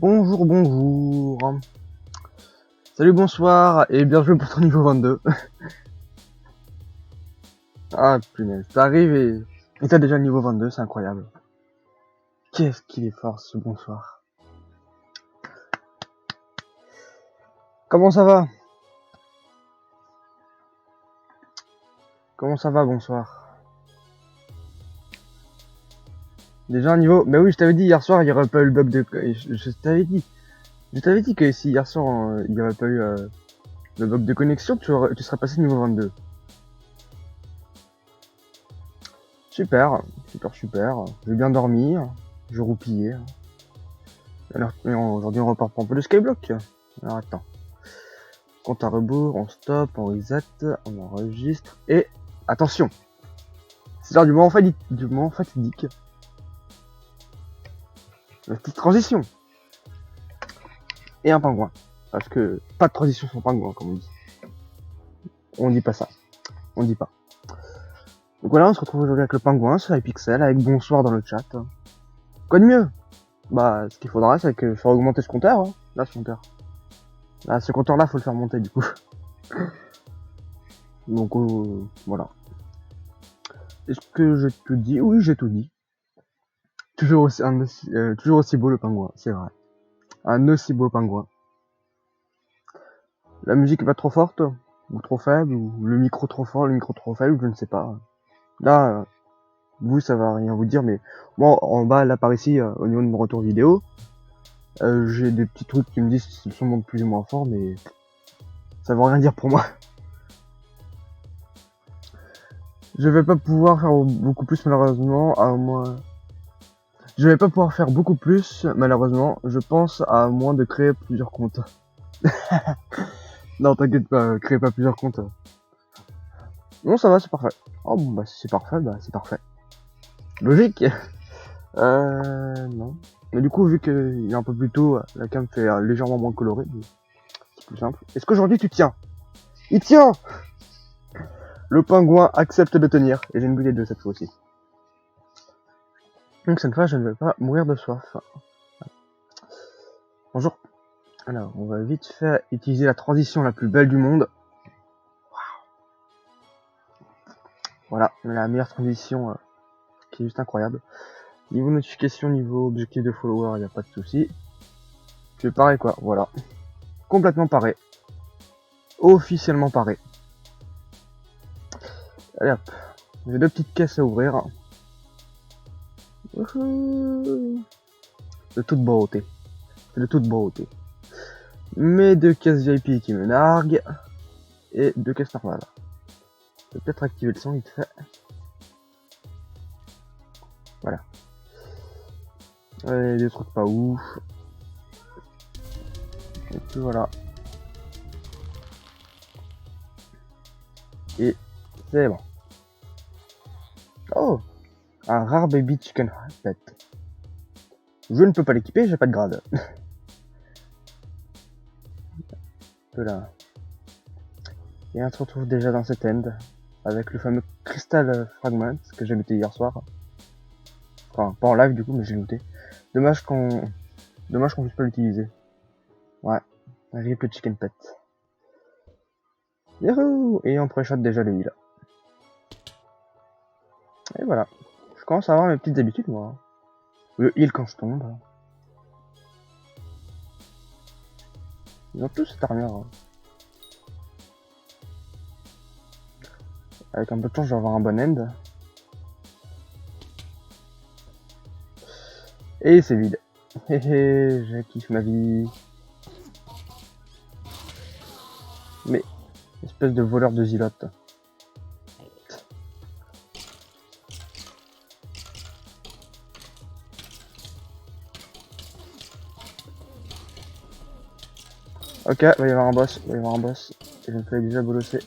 Bonjour, bonjour. Salut, bonsoir, et bien joué pour ton niveau 22. Ah, punaise, t'arrives et t'as déjà le niveau 22, c'est incroyable. Qu'est-ce qu'il est fort, ce bonsoir. Comment ça va? Comment ça va, bonsoir? Déjà un niveau... Bah oui, je t'avais dit hier soir, il y aurait pas eu le bug de... Je t'avais dit. Je t'avais dit que si hier soir, il y aurait pas eu le bug de connexion, tu serais passé niveau 22. Super, super, super. J'ai bien dormi, j'ai roupillé. Alors, aujourd'hui, on repart pour un peu de Skyblock. Alors, attends. Compte à rebours, on stop, on reset, on enregistre, et... Attention! C'est l'heure du moment fatidique. La petite transition. Et un pingouin. Parce que pas de transition sans pingouin, comme on dit. On dit pas ça. On dit pas. Donc voilà, on se retrouve aujourd'hui avec le pingouin sur iPixel, avec bonsoir dans le chat. Quoi de mieux? Bah, ce qu'il faudra, c'est que faire augmenter ce compteur. Hein. Là, ce compteur. Là, ce compteur-là, faut le faire monter, du coup. Donc, voilà. Est-ce que je te dis? Oui, j'ai tout dit. Toujours aussi beau le pingouin, c'est vrai. Un aussi beau pingouin. La musique est pas trop forte, ou trop faible, ou le micro trop fort, le micro trop faible, je ne sais pas. Là, vous, ça va rien vous dire, mais moi, en bas, là, par ici, au niveau de mon retour vidéo, j'ai des petits trucs qui me disent si le son monte plus ou moins fort, mais ça veut rien dire pour moi. Je vais pas pouvoir faire beaucoup plus, malheureusement, à moins... Je vais pas pouvoir faire beaucoup plus, malheureusement, je pense, à moins de créer plusieurs comptes. Non, t'inquiète pas, crée pas plusieurs comptes. Non, ça va, c'est parfait. Oh bon, bah si c'est parfait, bah c'est parfait. Logique. Non. Mais du coup, vu qu'il est un peu plus tôt, la cam fait légèrement moins coloré, c'est plus simple. Est-ce qu'aujourd'hui tu tiens? Il tient! Le pingouin accepte de tenir, et j'ai une bouteille de cette fois aussi. Donc cette fois, je ne vais pas mourir de soif. Bonjour. Alors, on va vite fait utiliser la transition la plus belle du monde. Voilà, la meilleure transition qui est juste incroyable. Niveau notification, niveau objectif de follower, il n'y a pas de souci. Je pareil quoi, voilà. Complètement paré. Officiellement paré. Allez hop. J'ai deux petites caisses à ouvrir. Wouhou. De toute beauté. De toute beauté. Mes deux caisses VIP qui me narguent. Et deux caisses normales. Je vais peut-être activer le son vite fait. Voilà. Allez, des trucs pas ouf. Et puis voilà. Et c'est bon. Oh, un rare baby chicken pet. Je ne peux pas l'équiper, j'ai pas de grade. Là. Et on se retrouve déjà dans cet end avec le fameux Crystal Fragment que j'ai looté hier soir. Enfin, pas en live du coup, mais j'ai looté. Dommage qu'on puisse pas l'utiliser. Ouais, rip le chicken pet. Youhou! Et on pré-shot déjà le heal. Et voilà. Je commence à avoir mes petites habitudes moi. Le heal quand je tombe. Ils ont tous cette armure. Hein. Avec un peu de chance, je vais avoir un bon end. Et c'est vide. Hé hé, je kiffe ma vie. Mais, espèce de voleur de zilote. Ok, va y avoir un boss, va y avoir un boss. Et je me fais déjà bolosser.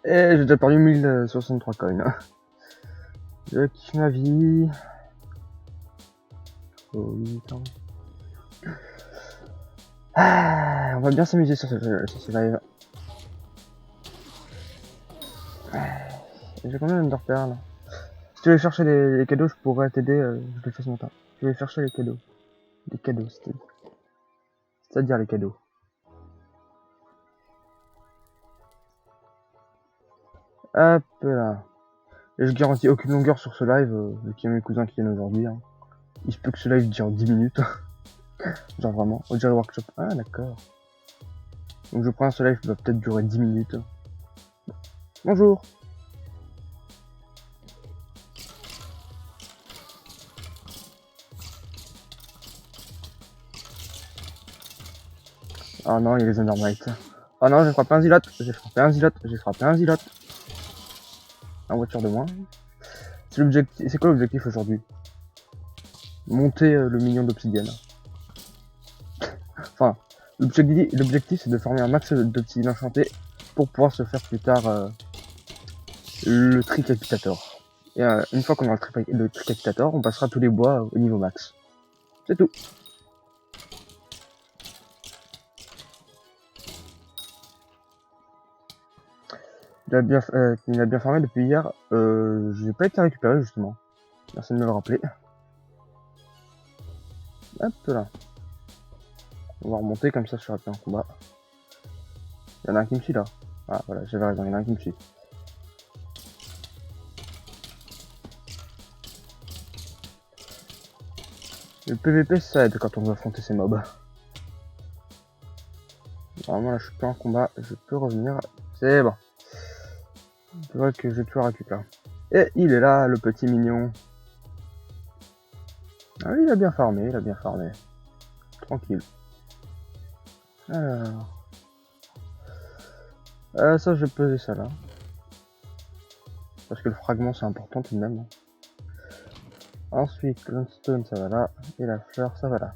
Et j'ai déjà perdu 1063 coins. Je kiffe ma vie. Oh oui, attends. Ah, on va bien s'amuser sur ce live. J'ai combien d'Enderpearl? Si tu veux chercher les cadeaux, je pourrais t'aider, je le fais ce matin. Je vais chercher les cadeaux. Les cadeaux, c'est-à-dire les cadeaux. Hop là. Et je garantis aucune longueur sur ce live, vu qu'il y a mes cousins qui viennent aujourd'hui. Hein. Il se peut que ce live dure 10 minutes. Genre vraiment. On dirait workshop. Ah d'accord. Donc je prends ce live qui va peut-être durer 10 minutes. Bonjour. Oh non, il y a les Undermites. Oh non, j'ai frappé un zilote. J'ai frappé un zilote. J'ai frappé un zilote. Un voiture de moins. C'est l'objectif. C'est quoi l'objectif aujourd'hui? Monter le minion d'obsidienne. Enfin, l'objectif c'est de former un max d'obsidienne enchantée pour pouvoir se faire plus tard le tricapitator. Et une fois qu'on a le tricapitator, on passera tous les bois au niveau max. C'est tout. Il a bien farmé depuis hier. J'ai pas été récupéré justement. Merci de me le rappeler. Hop là. On va remonter comme ça, je serai plus en combat. Il y en a un qui me suit là. Ah voilà, j'avais raison, il y en a un qui me suit. Le PVP ça aide quand on veut affronter ces mobs. Normalement là je suis plus en combat, je peux revenir. C'est bon. Je vois que je vais tout récupérer. Et il est là, le petit mignon. Ah oui, il a bien farmé, il a bien farmé. Tranquille. Alors... ça, je vais peser ça là. Parce que le fragment, c'est important tout de même. Ensuite, l'unstone, ça va là. Et la fleur, ça va là.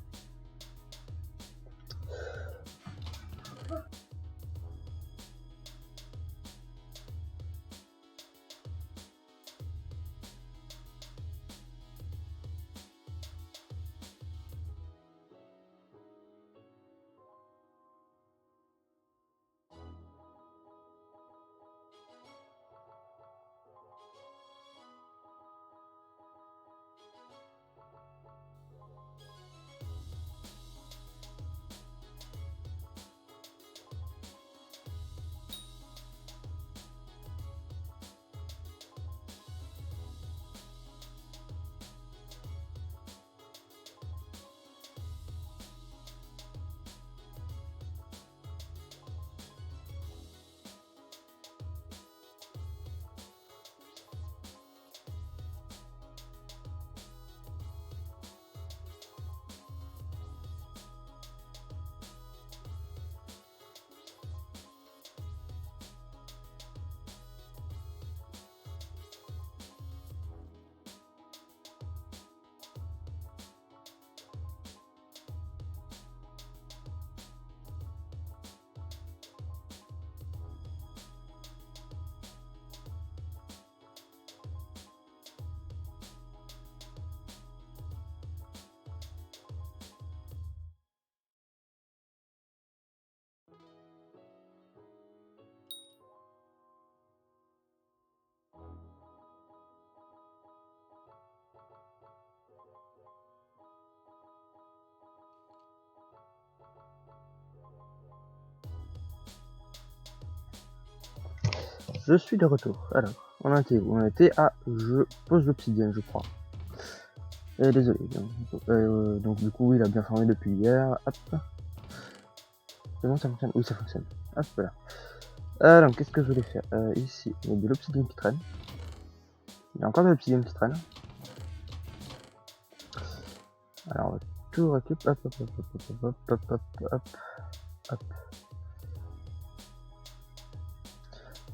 Je suis de retour. Alors, on a été où? On a été à je pose l'obsidienne, je crois. Désolé. Donc du coup, il a bien farmé depuis hier. Hop. C'est bon, ça fonctionne? Oui, ça fonctionne. Hop, voilà. Alors, qu'est-ce que je voulais faire? Ici, il y a de l'obsidienne qui traîne. Il y a encore de l'obsidienne qui traîne. Alors, on va tout récupérer. Hop, hop, hop, hop, hop, hop, hop, hop, hop.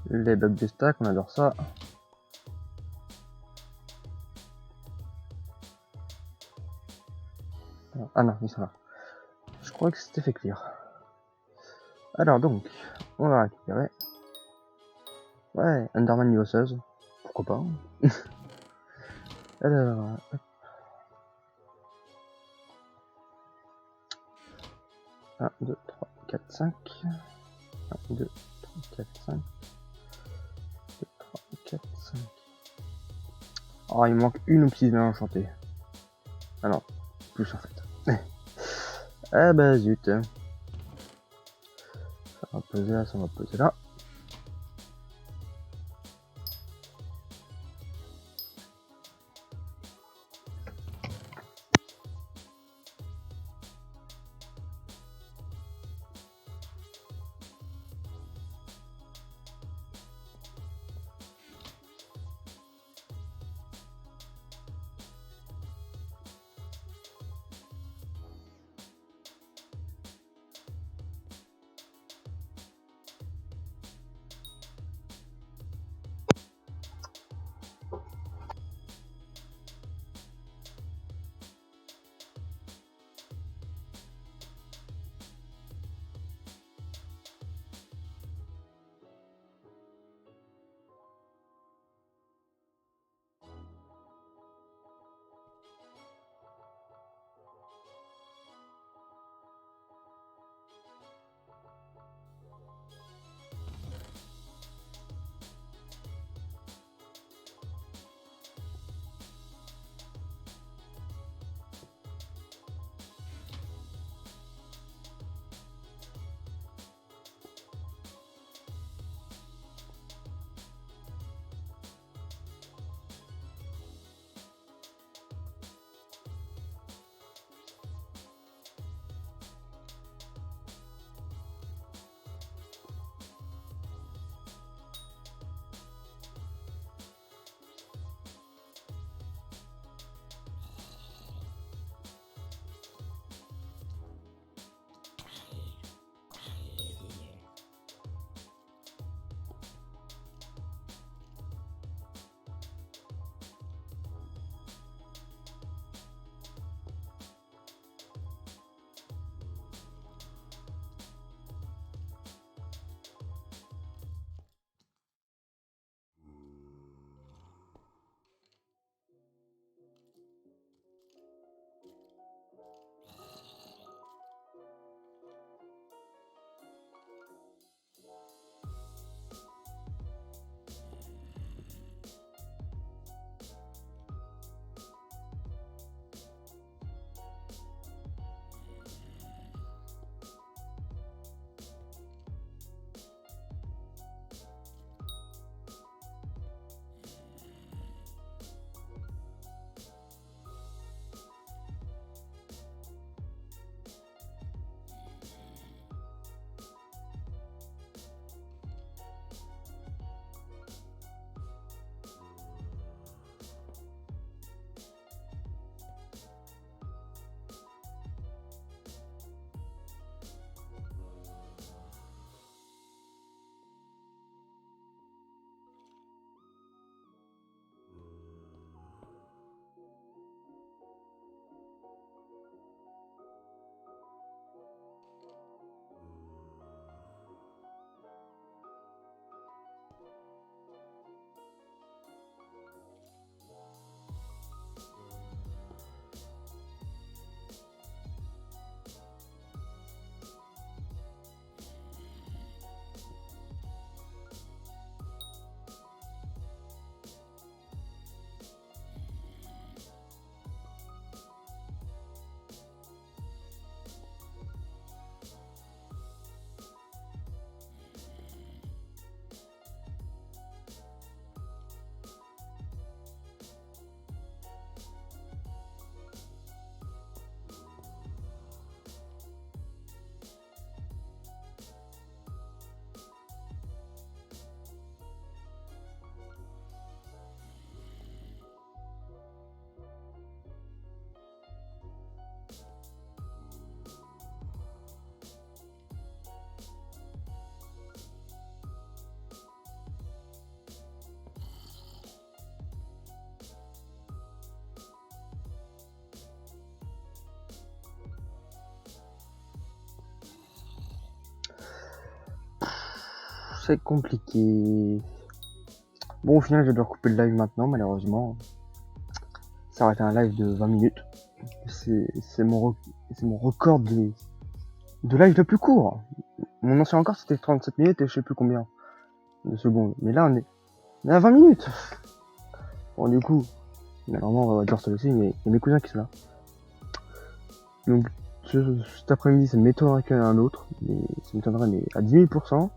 Les blocs de stack, on adore ça. Ah non, ils sont là. Je crois que c'était fait cuire. Alors donc, on va récupérer. Ouais, Enderman niveau 16. Pourquoi pas. Alors, hop. 1, 2, 3, 4, 5. 1, 2, 3, 4, 5. 2, 3, 4, 5. Oh, il me manque une obsidienne enchantée. Ah non, plus en fait. Ah bah zut. Ça va poser là, ça va poser là. c'est compliqué. Bon, au final, je vais devoir couper le live maintenant, malheureusement. Ça aurait été un live de 20 minutes. C'est mon record de live le plus court. Mon ancien record, c'était 37 minutes et je sais plus combien de secondes. Mais là, on est à 20 minutes. Bon, du coup, normalement, on va devoir se laisser, mais il y a mes cousins qui sont là. Donc, cet après-midi, ça m'étonnerait qu'il y en ait un autre. Mais ça m'étonnerait, mais à 10 000%.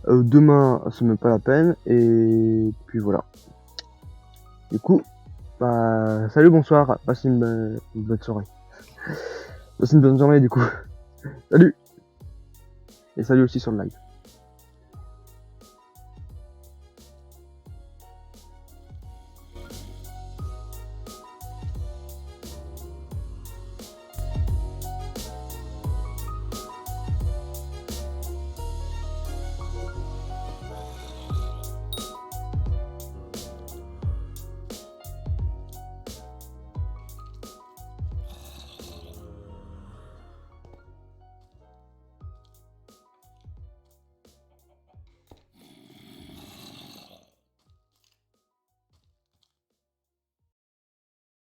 Demain, c'est même pas la peine. Et puis voilà. Du coup, bah, salut, bonsoir. Passez une bonne soirée. Passez une bonne journée, du coup. Salut. Et salut aussi sur le live.